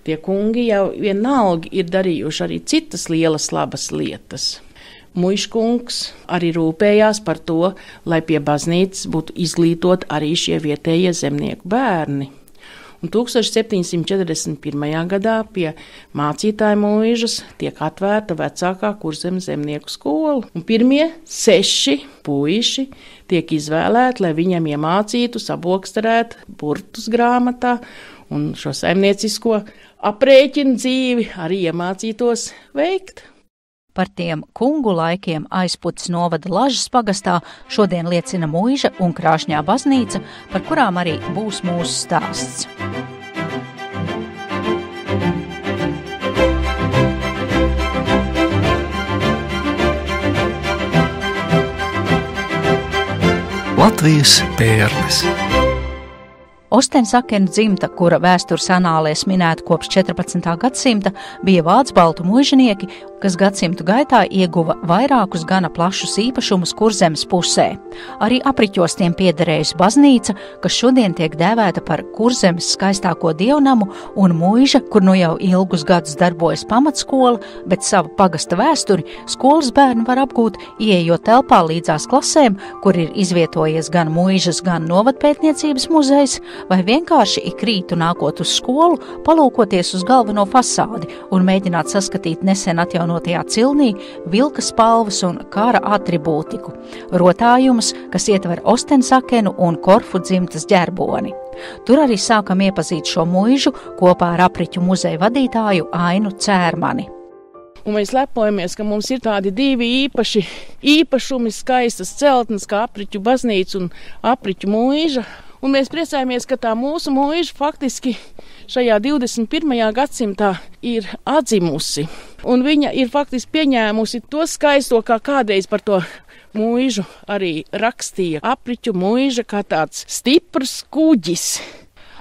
Tie kungi jau vienalga ir darījuši arī citas lielas labas lietas. Muižkungs arī rūpējās par to, lai pie baznīcas būtu izglītot arī šie vietējie zemnieku bērni. Un 1741. gadā pie mācītāja Muižas tiek atvērta vecākā Kurzemes zemnieku skola. Un pirmie 6 puiši tiek izvēlēti, lai viņiem iemācītu saboksterēt burtus grāmatā un šo saimniecisko aprēķinu dzīvi arī iemācītos veikt. Par tiem kungu laikiem Aizpuces novada Lažas pagastā šodien liecina Muiža un Krāšņā baznīca, par kurām arī būs mūsu stāsts. Latvijas pērles. Ostensakenu dzimta, kura vēstures anālēs minēta kopš 14. gadsimta, bija vācu-baltu muižnieki, kas gadsimtu gaitā ieguva vairākus gana plašus īpašumus Kurzemes pusē. Arī apriķos tiem piederējusi baznīca, kas šodien tiek dēvēta par Kurzemes skaistāko dievnamu, un Muiža, kur nu jau ilgus gadus darbojas pamatskola, bet savu pagasta vēsturi skolas bērni var apgūt, ieejot telpā līdzās klasēm, kur ir izvietojies gan Muižas, gan novadpētniecības muzejs, vai vienkārši ik rītu nākot uz skolu, palūkoties uz galveno fasādi un mēģināt saskatīt nesen atjaunotajā cilnī vilka spalvas un kara atribūtiku, rotājumus, kas ietver Ostensakenu un Korfu dzimtas ģerboni. Tur arī sākam iepazīt šo Muižu kopā ar apriķu muzeja vadītāju Ainu Cērmani. Un mēs lepojamies, ka mums ir tādi 2 īpašumi, skaistas celtnes, kā apriķu baznīca un apriķu Muiža. Un mēs priecājamies, ka tā mūsu Muiža faktiski šajā 21. gadsimtā ir atzimusi. Un viņa ir faktiski pieņēmusi to skaisto, kā kādreiz par to Muižu arī rakstīja. Apriķu Muiža kā tāds stiprs kuģis.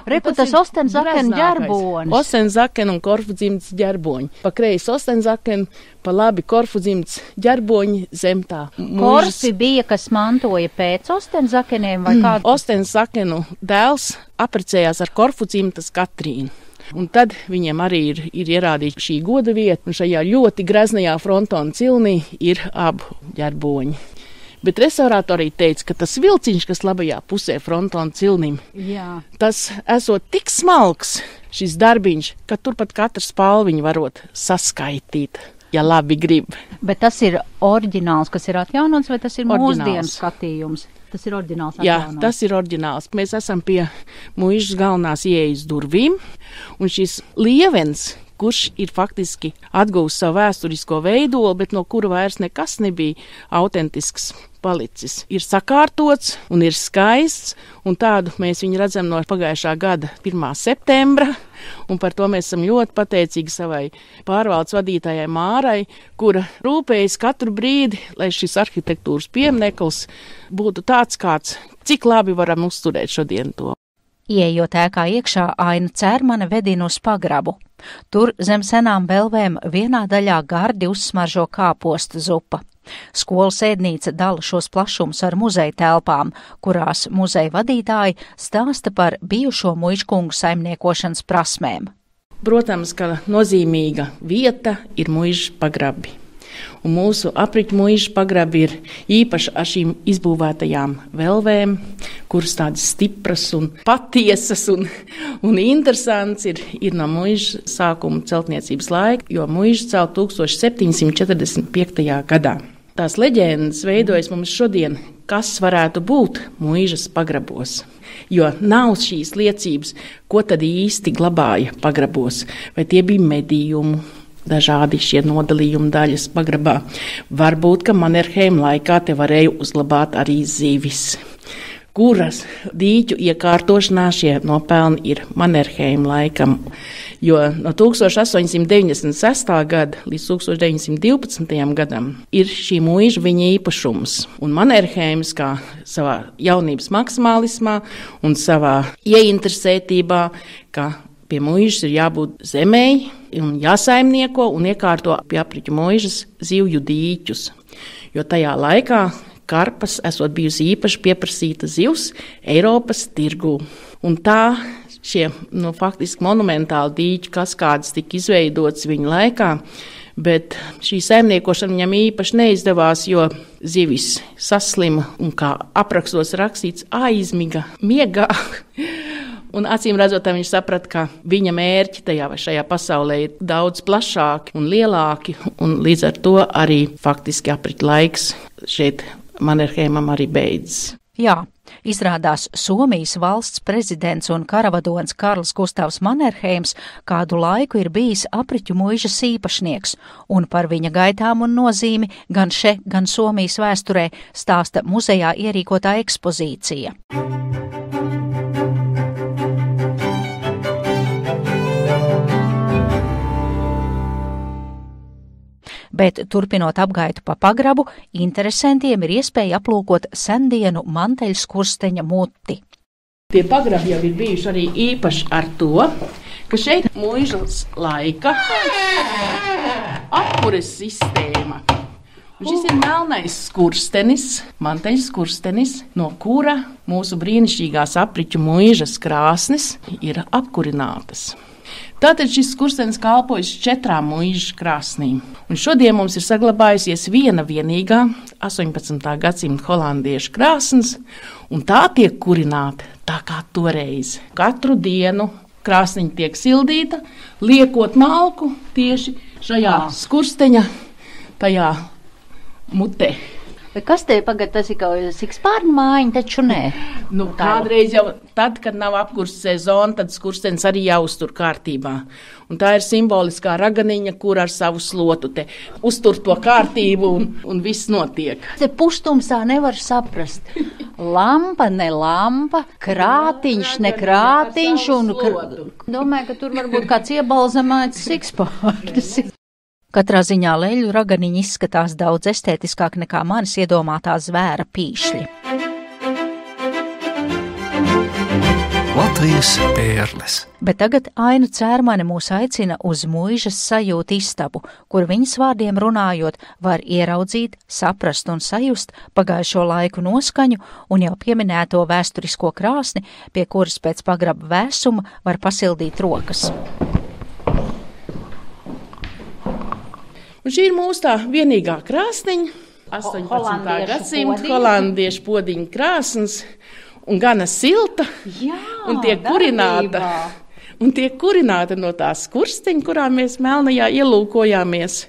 Reku tas Ostensakenu ģerbonis. Ostensakenu un Korfu dzimtas ģerboņi. Pa kreisi Ostensakenu, pa labi Korfu dzimtas ģerboņi zem tā. Korfi bija, kas mantoja pēc Ostensakeniem vai kādu? Ostensakenu dēls apprecējās ar Korfu dzimtas Katrīnu. Un tad viņiem arī ir ierādīta šī goda vieta, un šajā ļoti greznajā frontona cilnī ir abu ģerboņi. Bet restaurātori teica, ka tas vilciņš, kas labajā pusē frontona cilnim, tas esot tik smalks šis darbiņš, ka turpat katru spalviņu varot saskaitīt, ja labi grib. Bet tas ir oriģināls, kas ir atjaunots, vai tas ir mūsdienu skatījums? Tas ir oriģināls atjaunots. Jā, tas ir oriģināls. Mēs esam pie Muižas galvenās ieejas durvīm, un šis lievens, kurš ir faktiski atgūst savu vēsturisko veidolu, bet no kura vairs nekas nebija autentisks palicis. Ir sakārtots un ir skaists, un tādu mēs viņu redzam no pagājušā gada 1. septembra, un par to mēs esam ļoti pateicīgi savai pārvaldes vadītājai Mārai, kura rūpējas katru brīdi, lai šis arhitektūras piemineklis būtu tāds kāds, cik labi varam uzturēt šodien to. Ieejot ēkā iekšā, Aina Cērmane vedina uz pagrabu. Tur zem senām belvēm vienā daļā gardi uzsmaržo kāposta zupa. Skolas ēdnīca dala šos plašumus ar muzeja telpām, kurās muzeja vadītāji stāsta par bijušo muižkungu saimniekošanas prasmēm. Protams, ka nozīmīga vieta ir Muižas pagrabi. Un mūsu apriķu Muižas pagrabi ir īpaši ar šīm izbūvētajām velvēm, kuras tādas stipras un patiesas un interesants ir no Muižas sākuma celtniecības laika, jo Muiža celt 1745. gadā. Tās leģendas veidojas mums šodien, kas varētu būt Muižas pagrabos. Jo nav šīs liecības, ko tad īsti glabāja pagrabos, vai tie bija medījumu, dažādi šie nodalījuma daļas pagrabā. Varbūt, ka Manerheima laikā te varēja uzglabāt arī zivis, kuras dīķu iekārtošanā šie nopelni ir Manerheima laikam, jo no 1896. gada līdz 1912. gadam ir šī Muiža viņa īpašums. Un Manerheims kā savā jaunības maksimālismā un savā ieinteresētībā, ka pie Muižas ir jābūt zemei un jāsaimnieko un iekārto pie apriķu Muižas zivju dīķus, jo tajā laikā karpas esot bijusi īpaši pieprasīta zivs Eiropas tirgū. Un tā šie, faktiski monumentāli dīķu kaskādes tika izveidotas viņa laikā, bet šī saimniekošana viņam īpaši neizdevās, jo zivis saslima un, kā aprakstos rakstīts, aizmiga miegā. Un acīm redzot, viņš saprata, ka viņa mērķi tajā vai šajā pasaulē ir daudz plašāki un lielāki, un līdz ar to arī faktiski aprit laiks šeit Mannerheimam arī beidzas. Jā, izrādās Somijas valsts prezidents un karavadons Karls Gustavs Mannerheims kādu laiku ir bijis apriķu muižas īpašnieks, un par viņa gaitām un nozīmi gan še, gan Somijas vēsturē stāsta muzejā ierīkotā ekspozīcija. Bet, turpinot apgaitu pa pagrabu, interesantiem ir iespēja aplūkot sendienu manteļskursteņa muti. Tie pagrabi jau ir bijuši arī īpaši ar to, ka šeit muižas laika apkures sistēma. Un šis ir melnais skurstenis, manteļskurstenis, no kura mūsu brīnišķīgās apriķu muižas krāsnes ir apkurinātas. Tātad šis skurstenis kalpojas 4 muižas krāsnīm. Un šodien mums ir saglabājusies viena vienīgā 18. gadsimta holandiešu krāsnes, un tā tiek kurināta tā kā toreiz. Katru dienu krāsniņa tiek sildīta, liekot malku tieši šajā skursteņa, tajā mutē. Bet kas te pagad, tas ir kaut sikspārnu mājiņa, taču nē? Kādreiz jau tad, kad nav apkurses sezona, tad skurstenis arī jāuztur kārtībā. Un tā ir simboliskā raganiņa, kur ar savu slotu te uztur to kārtību un viss notiek. Te pustumsā nevar saprast. Lampa, ne lampa, krātiņš, ne krātiņš. Domāju, ka tur varbūt kāds iebalzamēts sikspārnis. Katrā ziņā leļu raganiņi izskatās daudz estētiskāk nekā manis iedomātā zvēra pīšļi. Latvijas pērles. Bet tagad Aina Cērmane mūs aicina uz muižas sajūtu istabu, kur viņas vārdiem runājot var ieraudzīt, saprast un sajust pagājušo laiku noskaņu un jau pieminēto vēsturisko krāsni, pie kuras pēc pagraba vēsuma var pasildīt rokas. Un šī ir mūsu tā vienīgā krāsniņa, 18. gadsimta holandiešu podiņa krāsnes, un gana silta, un tiek kurināta no tās skursteņa, kurā mēs melnajā ielūkojāmies.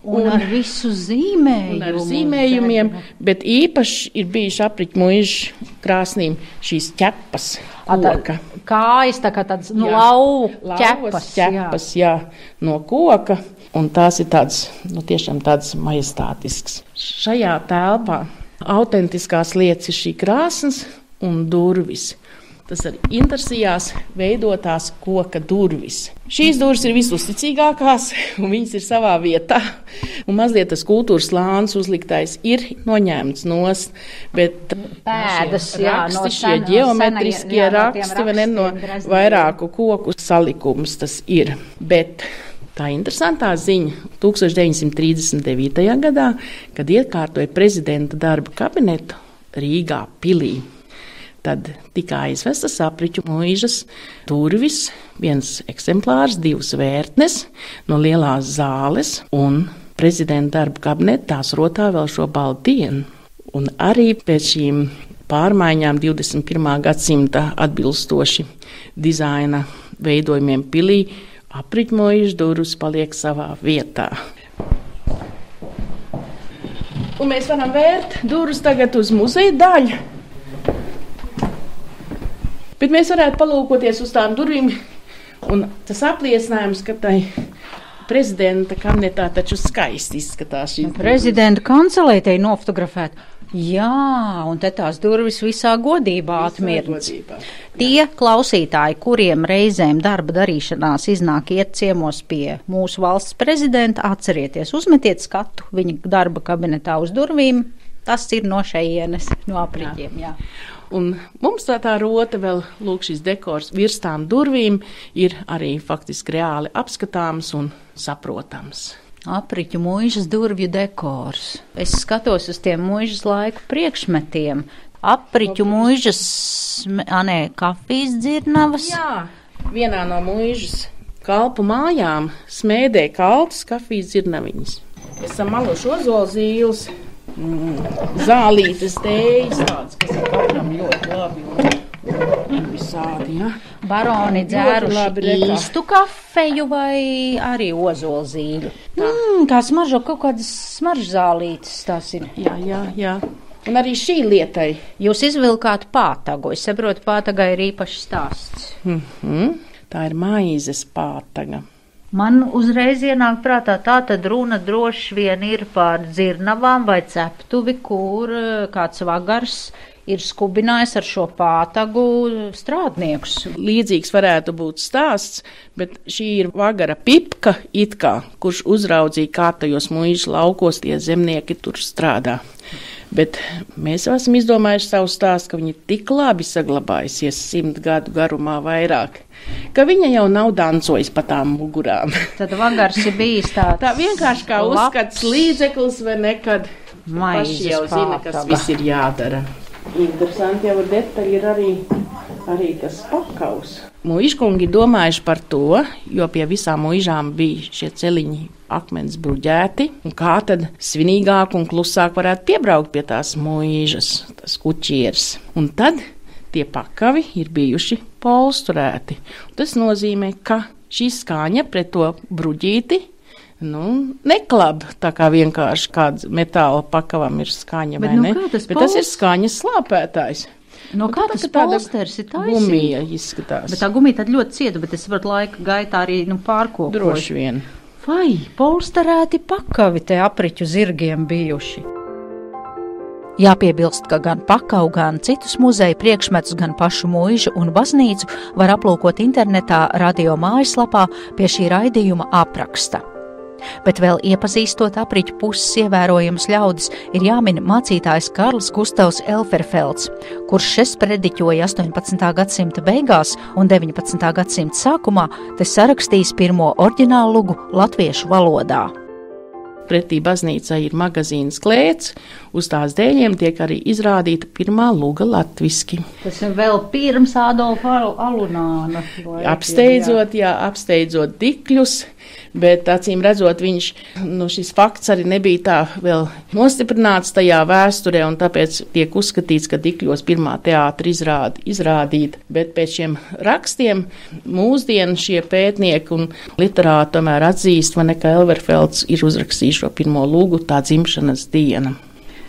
Un ar visu zīmējumu. Un ar zīmējumiem, bet īpaši ir bijuši apriķu muižu krāsnīm šīs ķepas koka. Kājas tā kā tāds lauvu ķepas, jā, no koka. Un tās ir tādas, tiešām tādas majestātiskas. Šajā telpā autentiskās lietas ir šī krāsnes un durvis. Tas arī intersijās veidotās koka durvis. Šīs durvis ir visuzticīgākās, un viņas ir savā vietā. Un mazliet tas kultūras slānis uzliktais ir noņemts nost, bet pēdas, šie ģeometriskie raksti, no vairāku koku salikums tas ir. Bet tā interesantā ziņa 1939. gadā, kad iekārtoja prezidenta darba kabinetu Rīgā pilī, tad tika aizvestas apriķu muižas durvis, viens eksemplārs, 2 vērtnes no lielās zāles, un prezidenta darba kabineta tās rotā vēl šo baltu dienu. Un arī pēc šīm pārmaiņām 21. gadsimta atbilstoši dizaina veidojumiem pilī, apriķu muižas durvis paliek savā vietā. Un mēs varam vērt durvis tagad uz muzeja daļu. Bet mēs varētu palūkoties uz tām durvīm, un tas apliecinājums, ka tai prezidenta kabinetā taču skaisti izskatās šī prezidenta kancelē te ir nofotografēta. Jā, un te tās durvis visā godībā atmirts. Tie klausītāji, kuriem reizēm darba darīšanās iznāk iet ciemos pie mūsu valsts prezidenta, atcerieties, uzmetiet skatu viņa darba kabinetā uz durvīm. Tas ir no šejienes, no apriķiem, jā. Un mums tā rota vēl, šis dekors virs tām durvīm ir arī faktiski reāli apskatāms un saprotams. Apriķu muižas durvju dekors. Es skatos uz tiem muižas laiku priekšmetiem. Apriķu muižas, kafijas dzirnavas. Jā, vienā no muižas kalpu mājām smēdē kaltas kafijas dzirnaviņas. Esam maloši ozola zīles, zālītes, tējas tāds, kas ir katram ļoti labi un visādi, ja. Baroni dzēruši īstu kafeju vai arī ozola zīļu? Kā smaržo kaut kādas smaržzālītes tās ir. Jā. Un arī šī lietai. Jūs izvilkāt pātagu. Es saprotu, pātagai ir īpašs stāsts. Tā ir maizes pātaga. Man uzreiz ienāk prātā, tā tad runa droši vien ir par dzirnavām vai ceptuvi, kur kāds vagars ir skubinājis ar šo pātagu strādniekus. Līdzīgs varētu būt stāsts, bet šī ir vagara Pipka itkā, kurš uzraudzīja, kā tajos muižas laukos tie zemnieki tur strādā. Bet mēs esam izdomājuši savu stāstu, ka viņa tik labi saglabājusies 100 gadu garumā vairāk, ka viņa jau nav dancojis pa tām mugurām. Tad vagars ir bijis tāds. Tā vienkārši kā uzskats līdzeklis vai nekad. Paši jau zina, kas viss ir jādara. Interesanti jau ar detaļu ir arī tas pakaus. Muižkungi domājuši par to, jo pie visām muižām bija šie celiņi akmens bruģēti, un kā tad svinīgāk un klusāk varētu piebraukt pie tās muižas, tas kuķieris. Un tad tie pakavi ir bijuši polsturēti. Tas nozīmē, ka šī skaņa pret to bruģīti neklab, tā kā vienkārši kāds metāla pakavam ir skaņa, vai ne? Bet tas ir skaņas slāpētājs. No kā tas polsters ir taisīts? Gumija izskatās. Bet tā gumija tad ļoti cieta, bet es varu laika gaitā arī pārkopot. Droši vien. Vai polsterēti pakavi te apriķu zirgiem bijuši? Jāpiebilst, ka gan pakavu, gan citus muzeju priekšmetus, gan pašu muižu un baznīcu var aplūkot internetā radio mājaslapā pie šī raidījuma apraksta. Bet vēl iepazīstot apriķu puses ievērojamas ļaudis, ir jāmin mācītājs Karls Gustavs Elferfelds, kurš šeit sprediķoja 18. gadsimta beigās un 19. gadsimta sākumā, te sarakstījis pirmo oriģinālu lugu latviešu valodā. Pretī baznīcai ir magazīnas klēts, uz tās dēļiem tiek arī izrādīta pirmā luga latviski. Tas ir vēl pirms Adolfa Alunāna. Apsteidzot Dikļus, bet acīm redzot viņš, šis fakts arī nebija tā vēl nostiprināts tajā vēsturē, un tāpēc tiek uzskatīts, ka Dikļos pirmā teātra izrādīta, bet pēc šiem rakstiem mūsdienu šie pētnieki un literāti tomēr atzīst, ka Elverfelds ir uzrakstījis šo pirmo lūgu, tā dzimšanas diena.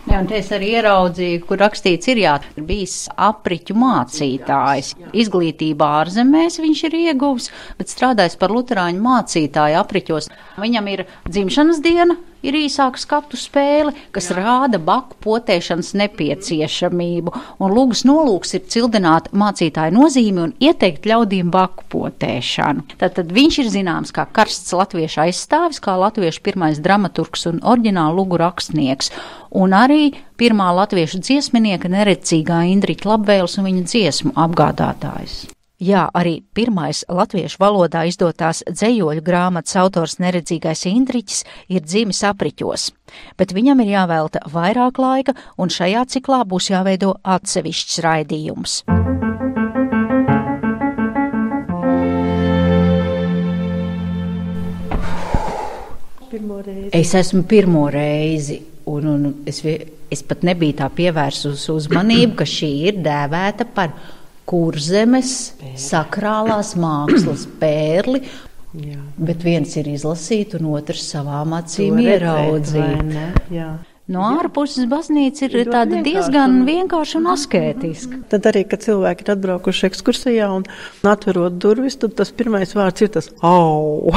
Jā, un te es arī ieraudzīju, kur rakstīts ir bijis apriķu mācītājs. Izglītībā ārzemēs viņš ir ieguvis, bet strādājis par luterāņu mācītāju apriķos. Viņam ir dzimšanas diena, ir īsāka skatu spēle, kas rāda baku potēšanas nepieciešamību, un lūgas nolūks ir cildināt mācītāju nozīmi un ieteikt ļaudīm baku potēšanu. Tad viņš ir zināms kā karsts latviešu aizstāvis, kā latviešu pirmais dramaturgs un oriģinālu lugu rakstnieks, un arī pirmā latviešu dziesminieka neredzīgā Indriķa Labvēles un viņa dziesmu apgādātājs. Jā, arī pirmais latviešu valodā izdotās dzejoļu grāmatas autors neredzīgais Indriķis ir dzimis apriķos, bet viņam ir jāvelta vairāk laika, un šajā ciklā būs jāveido atsevišķs raidījums. Es esmu pirmo reizi, un es pat nebiju tā pievērsus uzmanību, ka šī ir dēvēta par Kurzemes sakrālās mākslas pērli, bet viens ir izlasīt un otrs savām acīm ieraudzīt. No ārpuses baznīca ir tāda diezgan vienkārša un askētiska. Tad arī, kad cilvēki ir atbraukuši ekskursijā un atverot durvis, tad tas pirmais vārds ir tas au.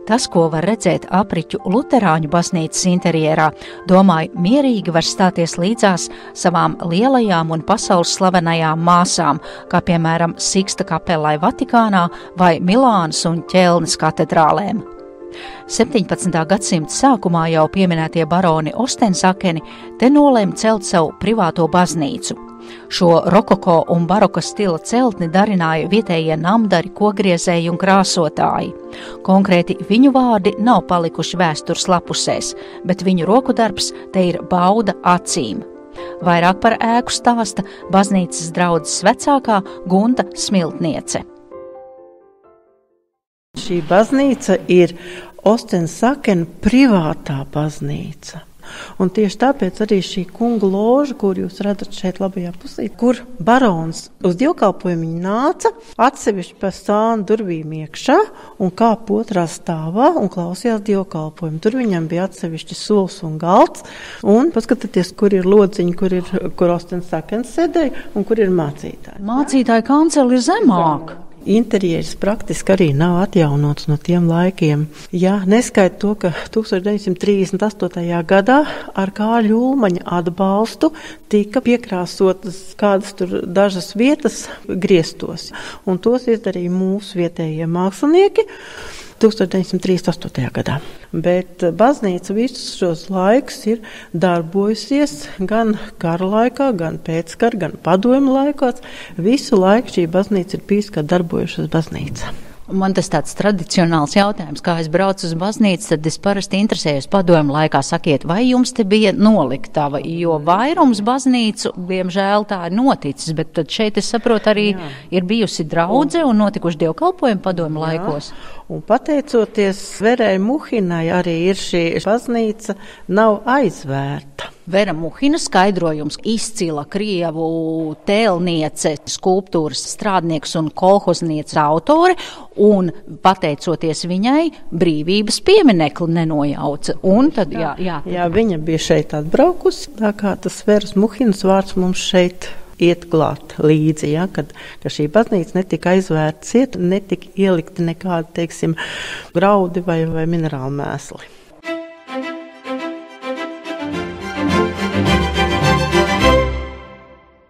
Tas, ko var redzēt apriķu luterāņu baznīcas interjerā, domāju, mierīgi var stāties līdzās savām lielajām un pasaules slavenajām māsām, kā piemēram Siksta kapelai Vatikānā vai Milānas un Ķelnes katedrālēm. 17. gadsimta sākumā jau pieminētie baroni Ostensakeni te nolēma celt savu privāto baznīcu. Šo rokoko un baroka stila celtni darināja vietējie namdari, kogriezēji un krāsotāji. Konkrēti viņu vārdi nav palikuši vēstures lapusēs, bet viņu roku darbs te ir bauda acīm. Vairāk par ēku stāsta baznīcas draudzes vecākā Gunta Smiltniece. Šī baznīca ir Ostensakena privātā baznīca. Un tieši tāpēc arī šī kunga loža, kur jūs redzat šeit labajā pusē, kur barons uz dievkalpojumu viņa nāca, atsevišķi pa stānu durvīm iekšā un kāp otrā stāvā un klausījās dievkalpojumu. Tur viņam bija atsevišķi sols un galds, un paskatieties, kur ir lodziņi, kur Ostensakens sēdēja un kur ir mācītāji. Mācītāja kanceli ir zemāk. Interjeras praktiski arī nav atjaunots no tiem laikiem. Ja neskaita to, ka 1938. gadā ar Kāļa Ulmaņa atbalstu tika piekrāsotas kādas tur dažas vietas griestos. Un tos izdarīja mūsu vietējie mākslinieki 1938. gadā. Bet baznīca visus šos laikus ir darbojusies gan kara laikā, gan pēckara, gan padomju laikos. Visu laiku šī baznīca ir bijusi kā darbojušas baznīca. Man tas tāds tradicionāls jautājums, kā es braucu uz baznīcu, tad es parasti interesējos padomju laikā, sakiet, vai jums te bija noliktava, jo vairums baznīcu, diemžēl tā ir noticis, bet tad šeit es saprotu arī ir bijusi draudze un notikuši dievkalpojumi padomju laikos. Un pateicoties Verai Muhinai arī ir šī baznīca nav aizvērta. Vera Muhina skaidrojums izcila Krievu tēlniece, skulptūras strādnieks un kolhozniece autore, un pateicoties viņai brīvības pieminekli nenojauca. Un tad, jā, viņa bija šeit atbraukusi, tā kā tas Veras Muhinas vārds mums šeit iet glāt līdzi, ka šī baznīca netika aizvērta ciet, netika ielikti nekādi, teiksim, graudi vai minerāli mēsli.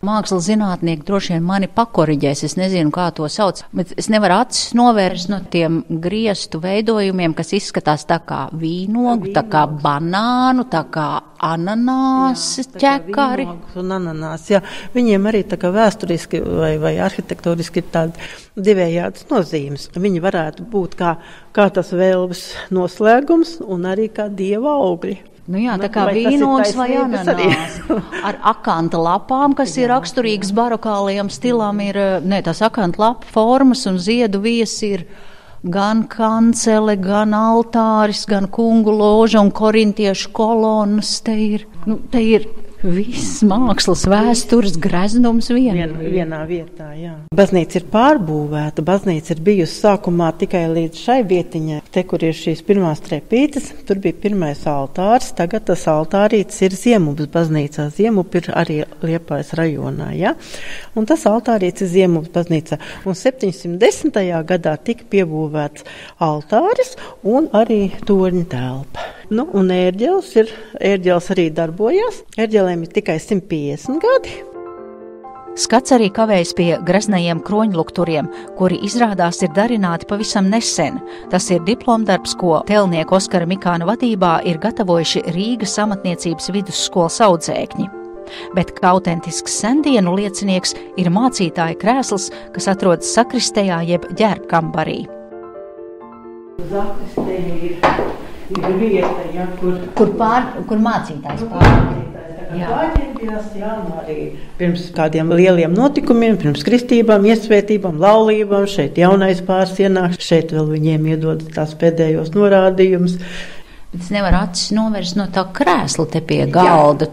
Mākslas zinātnieki droši vien mani pakoriģēs, es nezinu, kā to sauc, bet es nevaru acis novērst no tiem griestu veidojumiem, kas izskatās tā kā vīnogu, tā kā banānu, tā kā ananāsi, ķekari. Un ananās, jā. Viņiem arī tā kā vēsturiski vai arhitektūriski ir tādi divējādas nozīmes. Viņi varētu būt kā tas velves noslēgums un arī kā dieva augļi. Nu jā, tā kā vīnogs vai ananās ar akanta lapām, kas ir raksturīgas barokālajam stilam, ir, tās akanta lapa formas un ziedu vies ir gan kancele, gan altāris, gan kungu loža un korintiešu kolonas. Te ir viss mākslas vēstures greznums vienā vietā, jā. Baznīca ir pārbūvēta, baznīca ir bijusi sākumā tikai līdz šai vietiņai. Te, kur ir šīs pirmās trepītes, tur bija pirmais altārs, tagad tas altārītis ir Ziemupes baznīcā. Ziemup ir arī Liepājas rajonā, jā. Un tas altārītis ir Ziemupes baznīcā. Un 710. gadā tika piebūvēts altāris un arī torņa telpa. Un ērģeles arī darbojās. Ērģelēm ir tikai 150 gadi. Skats arī kavējas pie greznajiem kroņlukturiem, kuri izrādās ir darināti pavisam nesen. Tas ir diplomdarbs, ko tēlnieku Oskara Mikāna vadībā ir gatavojuši Rīgas amatniecības vidusskolas audzēkņi. Bet kā autentisks sendienu liecinieks ir mācītāja krēsls, kas atrodas sakristējā jeb ģērbkambarī. Sakristējā ir vieta, kur mācītājs pārādīja. Pārģērbjās, arī pirms kādiem lieliem notikumiem, pirms kristībām, iesvētībām, laulībām, šeit jaunais pārs ienāk, šeit vēl viņiem iedod tās pēdējos norādījumus. Bet es nevaru acis novērst no tā krēsla te pie galda.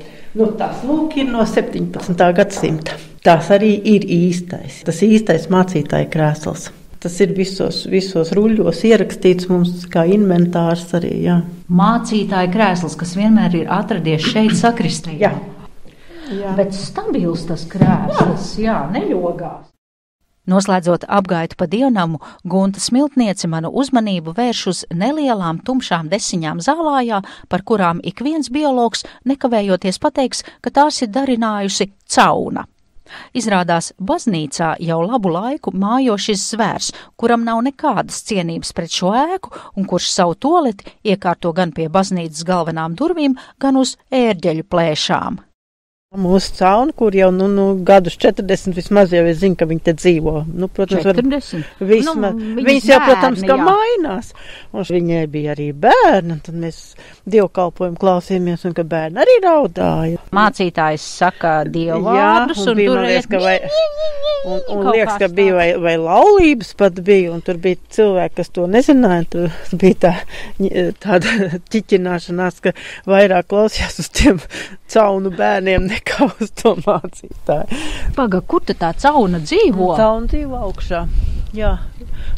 Tas lūk ir no 17. gadsimta. Tās arī ir īstais, tas īstais mācītāja krēsls. Tas ir visos ruļļos ierakstīts mums kā inventārs arī, jā. Mācītāja krēsls, kas vienmēr ir atradies šeit sakristijā. Jā. Bet stabils tas krēsls, neļogās. Noslēdzot apgaitu pa dievnamu, Gunta Smiltniece manu uzmanību vērš uz nelielām tumšām desiņām zālājā, par kurām ik viens biologs nekavējoties pateiks, ka tās ir darinājusi cauna. Izrādās, baznīcā jau labu laiku mājo šis zvērs, kuram nav nekādas cienības pret šo ēku un kurš savu tualeti iekārto gan pie baznīcas galvenām durvīm, gan uz ērģeļu plēšām. Mūsu cauni, kur jau gadus 40 vismaz jau es zinu, ka viņi te dzīvo. Protams, 40? Viņas jau, protams, ka mainās. Un viņai bija arī bērni, un tad mēs dievkalpojumu klausījāmies, un ka bērni arī raudāja. Mācītājs saka dievvārdus, un tur un liekas, ka bija vai laulības pat bija, un tur bija cilvēki, kas to nezināja. Tur bija tāda ķiķināšanās, ka vairāk klausījās uz tiem caunu bērniem nekā uz to mācītāju. Paga, kur tā cauna dzīvo? Cauna dzīvo augšā. Jā,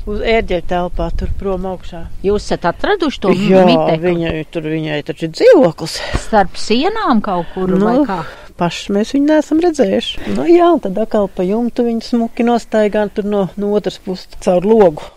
uz ērģeļa telpā, tur prom augšā. Jūs esat atraduši to Jā, mitekli? viņai taču ir dzīvoklis. Starp sienām kaut kur vai kā? Paši mēs viņu neesam redzējuši. Jā, un tad atkal pa jumtu viņu smuki nostaigā tur no otras puses caur logu.